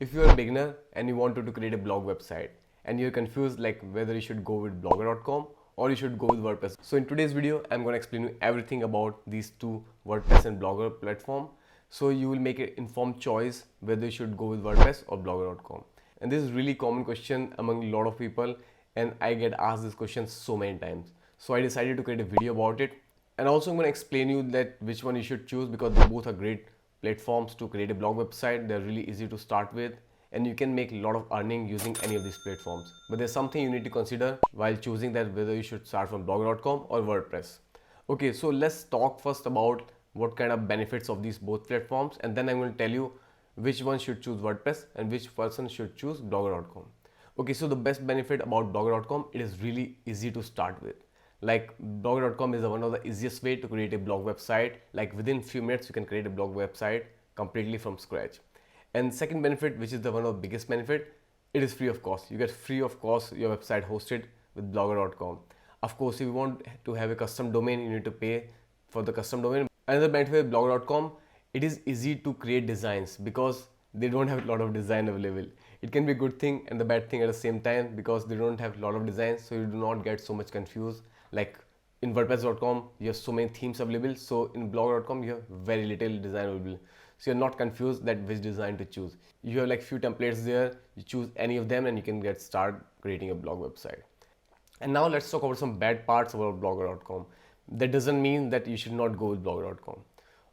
If you're a beginner and you wanted to create a blog website and you're confused like whether you should go with blogger.com or you should go with WordPress. So in today's video, I'm going to explain you everything about these two, WordPress and Blogger platform. So you will make an informed choice whether you should go with WordPress or blogger.com. And this is really common question among a lot of people, and I get asked this question so many times. So I decided to create a video about it. And also I'm going to explain you that which one you should choose, because they both are great platforms to create a blog website. They're really easy to start with and you can make a lot of earning using any of these platforms. But there's something you need to consider while choosing that whether you should start from blogger.com or WordPress. Okay, so let's talk first about what kind of benefits of these both platforms, and then I'm going to tell you which one should choose WordPress and which person should choose blogger.com. Okay, so the best benefit about blogger.com, it is really easy to start with. Like blogger.com is one of the easiest way to create a blog website. Like within few minutes you can create a blog website completely from scratch. And second benefit, which is the one of the biggest benefit, it is free of cost. You get free of cost your website hosted with blogger.com. Of course, if you want to have a custom domain, you need to pay for the custom domain. Another benefit with blogger.com, it is easy to create designs because they don't have a lot of design available. It can be a good thing and the bad thing at the same time, because they don't have a lot of designs, so you do not get so much confused. Like in WordPress.com, you have so many themes available. So in blogger.com, you have very little design available. So you're not confused that which design to choose. You have like few templates there. You choose any of them and you can get started creating a blog website. And now let's talk about some bad parts about blogger.com. That doesn't mean that you should not go with blogger.com.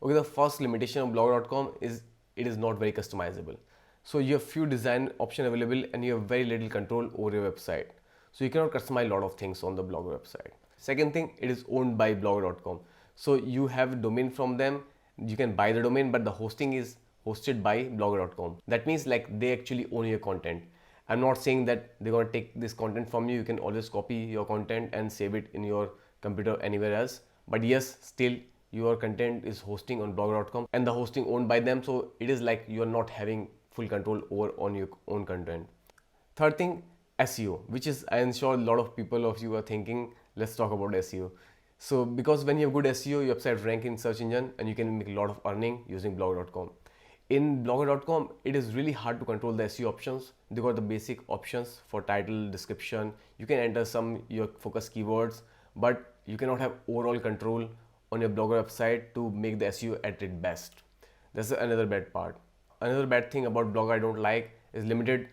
Okay, the first limitation of blogger.com is it is not very customizable. So you have few design options available and you have very little control over your website. So you cannot customize a lot of things on the blogger website. Second thing, it is owned by blogger.com. So you have a domain from them, you can buy the domain, but the hosting is hosted by blogger.com. That means like they actually own your content. I'm not saying that they're going to take this content from you. You can always copy your content and save it in your computer anywhere else. But yes, still your content is hosting on blogger.com and the hosting owned by them. So it is like you're not having full control over on your own content. Third thing, SEO, which is, I'm sure a lot of people of you are thinking, let's talk about SEO. So because when you have good SEO, your website rank in search engine and you can make a lot of earning using blogger.com. In blogger.com, it is really hard to control the SEO options. They got the basic options for title, description. You can enter some your focus keywords, but you cannot have overall control on your blogger website to make the SEO at its best. That's another bad part. Another bad thing about blogger I don't like is limited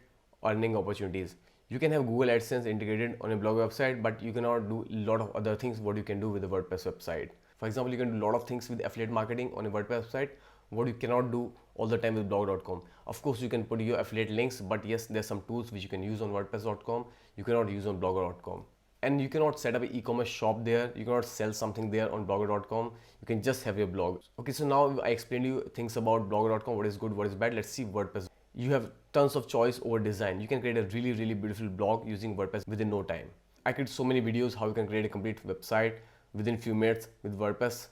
earning opportunities. You can have Google AdSense integrated on a blog website, but you cannot do a lot of other things what you can do with a WordPress website. For example, you can do a lot of things with affiliate marketing on a WordPress website, what you cannot do all the time with blog.com. Of course, you can put your affiliate links, but yes, there's some tools which you can use on WordPress.com, you cannot use on blogger.com. And you cannot set up an e-commerce shop there, you cannot sell something there on blogger.com, you can just have your blog. Okay, so now I explained you things about blogger.com, what is good, what is bad. Let's see WordPress. You have tons of choice over design. You can create a really beautiful blog using WordPress within no time. I create so many videos how you can create a complete website within few minutes with WordPress,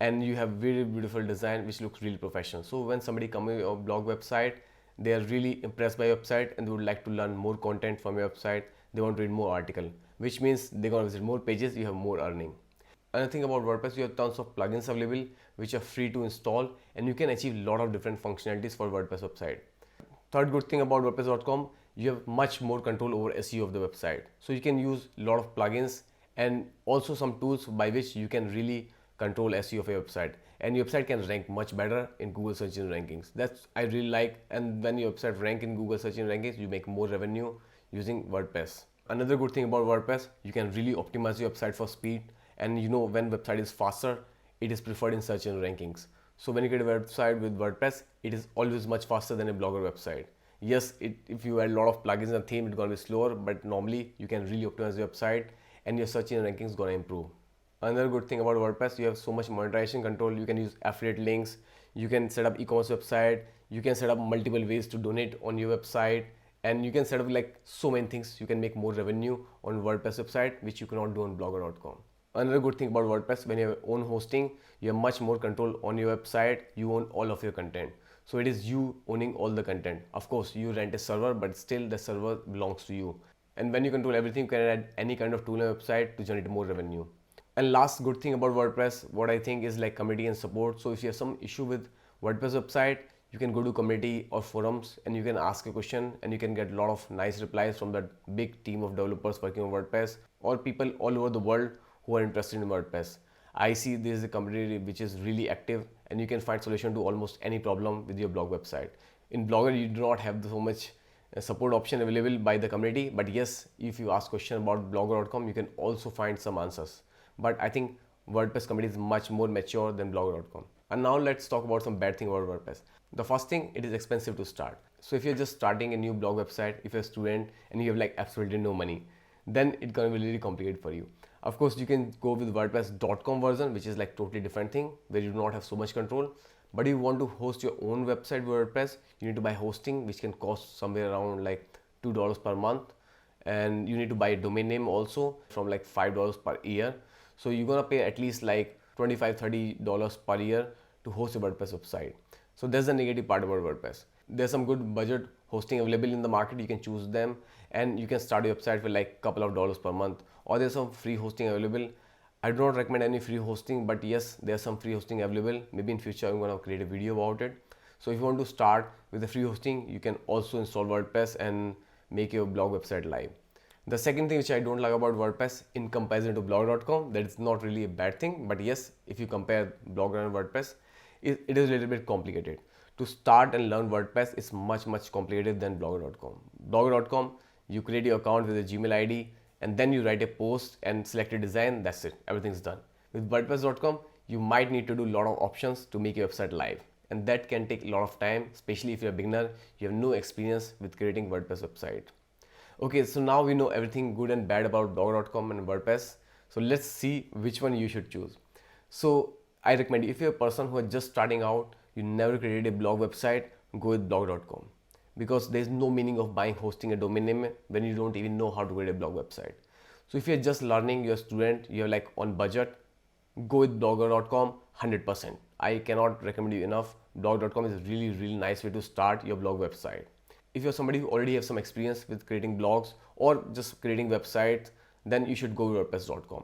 and you have very beautiful design which looks really professional. So when somebody comes to your blog website, they are really impressed by your website and they would like to learn more content from your website. They want to read more article, which means they're going to visit more pages, you have more earning. Another thing about WordPress, you have tons of plugins available which are free to install, and you can achieve a lot of different functionalities for WordPress website. Third good thing about WordPress.com, you have much more control over SEO of the website. So you can use a lot of plugins and also some tools by which you can really control SEO of your website. And your website can rank much better in Google search engine rankings. That's I really like. And when your website rank in Google search engine rankings, you make more revenue using WordPress. Another good thing about WordPress, you can really optimize your website for speed. And you know when website is faster, it is preferred in search engine rankings. So when you create a website with WordPress, it is always much faster than a blogger website. Yes, if you add a lot of plugins and theme, it's going to be slower, but normally you can really optimize your website and your search engine ranking is going to improve. Another good thing about WordPress, you have so much monetization control. You can use affiliate links, you can set up e-commerce website, you can set up multiple ways to donate on your website, and you can set up like so many things. You can make more revenue on WordPress website, which you cannot do on blogger.com. Another good thing about WordPress, when you have your own hosting, you have much more control on your website. You own all of your content. So it is you owning all the content. Of course, you rent a server, but still the server belongs to you. And when you control everything, you can add any kind of tool on your website to generate more revenue. And last good thing about WordPress, what I think is like community and support. So if you have some issue with WordPress website, you can go to community or forums and you can ask a question and you can get a lot of nice replies from that big team of developers working on WordPress or people all over the world who are interested in WordPress. I see there is a community which is really active and you can find solution to almost any problem with your blog website. In Blogger, you do not have so much support option available by the community, but yes, if you ask question about blogger.com, you can also find some answers. But I think WordPress community is much more mature than blogger.com. And now let's talk about some bad thing about WordPress. The first thing, it is expensive to start. So if you're just starting a new blog website, if you're a student and you have like absolutely no money, then it's gonna be really complicated for you. Of course, you can go with WordPress.com version, which is like totally different thing where you do not have so much control. But if you want to host your own website with WordPress, you need to buy hosting, which can cost somewhere around like $2 per month. And you need to buy a domain name also from like $5 per year. So you're gonna pay at least like $25-30 per year to host a WordPress website. So that's the negative part about WordPress. There's some good budget hosting available in the market. You can choose them and you can start your website with like a couple of dollars per month, or there's some free hosting available. I do not recommend any free hosting, but yes, there's some free hosting available. Maybe in future I'm gonna create a video about it. So if you want to start with the free hosting, you can also install WordPress and make your blog website live. The second thing which I don't like about WordPress in comparison to blogger.com, that is not really a bad thing, but yes, if you compare Blogger and WordPress, it is a little bit complicated. To start and learn WordPress is much complicated than blogger.com. Blogger.com, you create your account with a Gmail ID and then you write a post and select a design, that's it, everything's done. With WordPress.com, you might need to do a lot of options to make your website live, and that can take a lot of time, especially if you're a beginner, you have no experience with creating WordPress website. Okay, so now we know everything good and bad about blogger.com and WordPress. So let's see which one you should choose. So I recommend if you're a person who is just starting out, you never created a blog website, go with blogger.com, because there's no meaning of buying hosting a domain name when you don't even know how to create a blog website. So if you're just learning, you're a student, you're like on budget, go with blogger.com 100%. I cannot recommend you enough. Blogger.com is a really nice way to start your blog website. If you're somebody who already has some experience with creating blogs or just creating websites, then you should go with WordPress.com.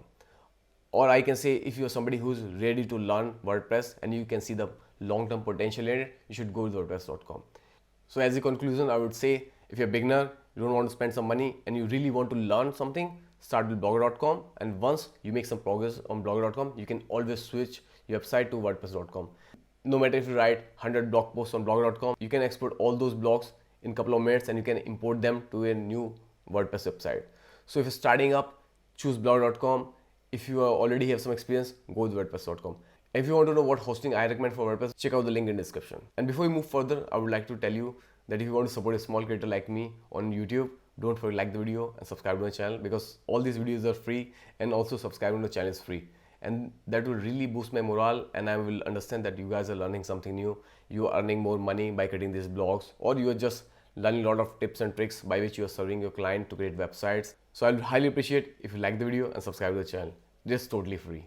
Or I can say if you're somebody who's ready to learn WordPress and you can see the long-term potential in it, you should go with WordPress.com. So as a conclusion, I would say if you're a beginner, you don't want to spend some money and you really want to learn something, start with blogger.com, and once you make some progress on blogger.com, you can always switch your website to WordPress.com. No matter if you write 100 blog posts on blogger.com, you can export all those blogs in a couple of minutes and you can import them to a new WordPress website. So if you're starting up, choose blogger.com. If you already have some experience, go with WordPress.com. If you want to know what hosting I recommend for WordPress, check out the link in the description. And before we move further, I would like to tell you that if you want to support a small creator like me on YouTube, don't forget to like the video and subscribe to my channel, because all these videos are free and also subscribing to the channel is free. And that will really boost my morale and I will understand that you guys are learning something new. You are earning more money by creating these blogs, or you are just learning a lot of tips and tricks by which you are serving your client to create websites. So I would highly appreciate if you like the video and subscribe to the channel. Just totally free.